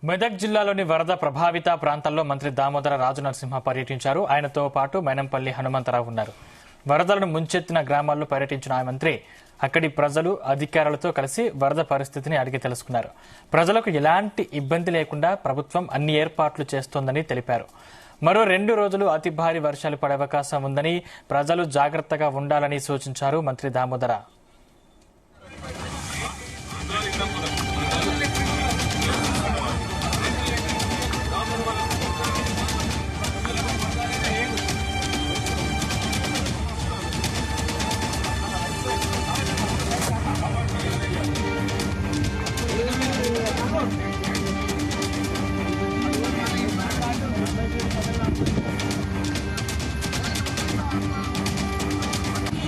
మెదక్ జిల్లాలోని వరద ప్రభావిత ప్రాంతాల్లో మంత్రి దామోదర రాజనరసింహ పర్యటించారు. ఆయనతో పాటు మైనంపల్లి హనుమంతరావు ఉన్నారు. వరదలను ముంచెత్తిన గ్రామాల్లో పర్యటించిన ఆ మంత్రి అక్కడి ప్రజలు, అధికారులతో కలిసి వరద పరిస్థితిని అడిగి తెలుసుకున్నారు. ప్రజలకు ఎలాంటి ఇబ్బంది లేకుండా ప్రభుత్వం అన్ని ఏర్పాట్లు చేస్తోందని తెలిపారు. మరో 2 రోజులు అతి భారీ వర్షాలు పడే అవకాశం ఉందని, ప్రజలు జాగ్రత్తగా ఉండాలని సూచించారు మంత్రి దామోదర.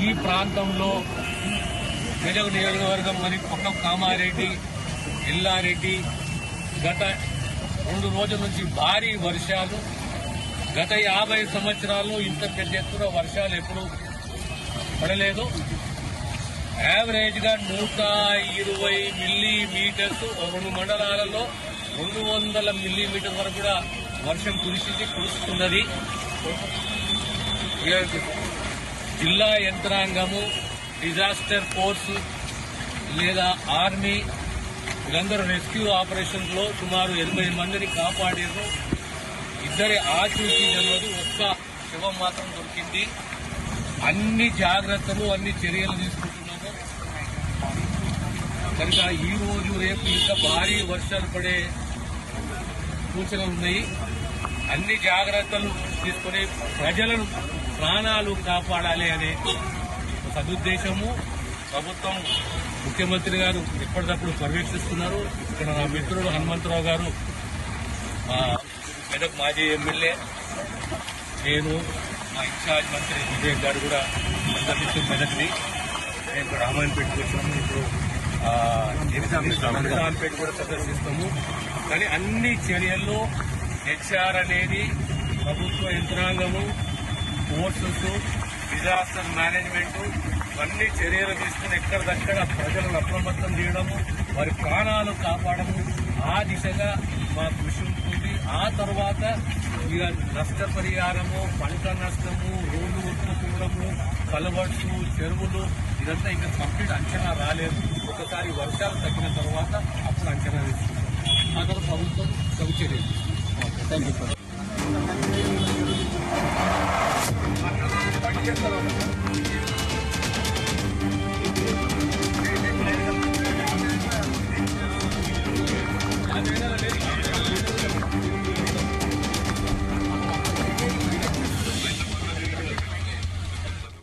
ఈ ప్రాంతంలో మెదక్ నియోజకవర్గం మరి పక్క కామారెడ్డి, ఎల్లారెడ్డి గత 2 రోజుల నుంచి భారీ వర్షాలు. గత 50 సంవత్సరాల్లో ఇంత పెద్ద ఎత్తున వర్షాలు ఎప్పుడు పడలేదు. యావరేజ్ గా 120 మిల్లీమీటర్స్ 2 మండలాలలో 200 మిల్లీమీటర్ వరకు కూడా వర్షం కురుస్తున్నది. జిల్లా యంత్రాంగము, డిజాస్టర్ ఫోర్స్ లేదా ఆర్మీ వీళ్ళందరూ రెస్క్యూ ఆపరేషన్స్ లో సుమారు 80 మందిని కాపాడారు. 2 ఆచూకీ జరగదు, ఒక్క శవం మాత్రం దొరికింది. అన్ని జాగ్రత్తలు, అన్ని చర్యలు తీసుకుంటున్నాము. కనుక ఈ రోజు రేపు ఇంకా భారీ వర్షాలు పడే సూచనలు ఉన్నాయి. అన్ని జాగ్రత్తలు తీసుకుని ప్రజలను ప్రాణాలు కాపాడాలి అనే సదుద్దేశము ప్రభుత్వం, ముఖ్యమంత్రి గారు ఎప్పటికప్పుడు పర్యవేక్షిస్తున్నారు. ఇక్కడ నా మిత్రుడు హనుమంతరావు గారు, మెదక్ మాజీ ఎమ్మెల్యే, నేను మా ఇన్ఛార్జ్ మంత్రి విజయ్ గారు కూడా సందర్శించిన మెదక్ని. నేను ఇప్పుడు రామాయణపేటకు వచ్చాము, ఇప్పుడు నిజాంపేట కూడా సందర్శిస్తాము. కానీ అన్ని చర్యల్లో హెచ్ఆర్ అనేది ప్రభుత్వ యంత్రాంగము, ఫోర్సెస్, డిజాస్టర్ మేనేజ్మెంట్ అన్ని చర్యలు తీసుకుని ఎక్కడిదక్కడ ప్రజలను అప్రమత్తం చేయడము, వారి ప్రాణాలు కాపాడము, ఆ దిశగా మా కృషి ఉంటుంది. ఆ తర్వాత ఇక నష్టపరిహారము, పంట నష్టము, రోడ్డు ఉత్పత్తులము, కలవర్స్, చెరువులు ఇదంతా ఇంకా కంప్లీట్ అంచనా రాలేదు. ఒకసారి వర్షాలు తగ్గిన తర్వాత అప్పుడు అంచనా తీసుకుంటాం. ఆ తర్వాత ప్రభుత్వం తగు చర్యలు. Thank you.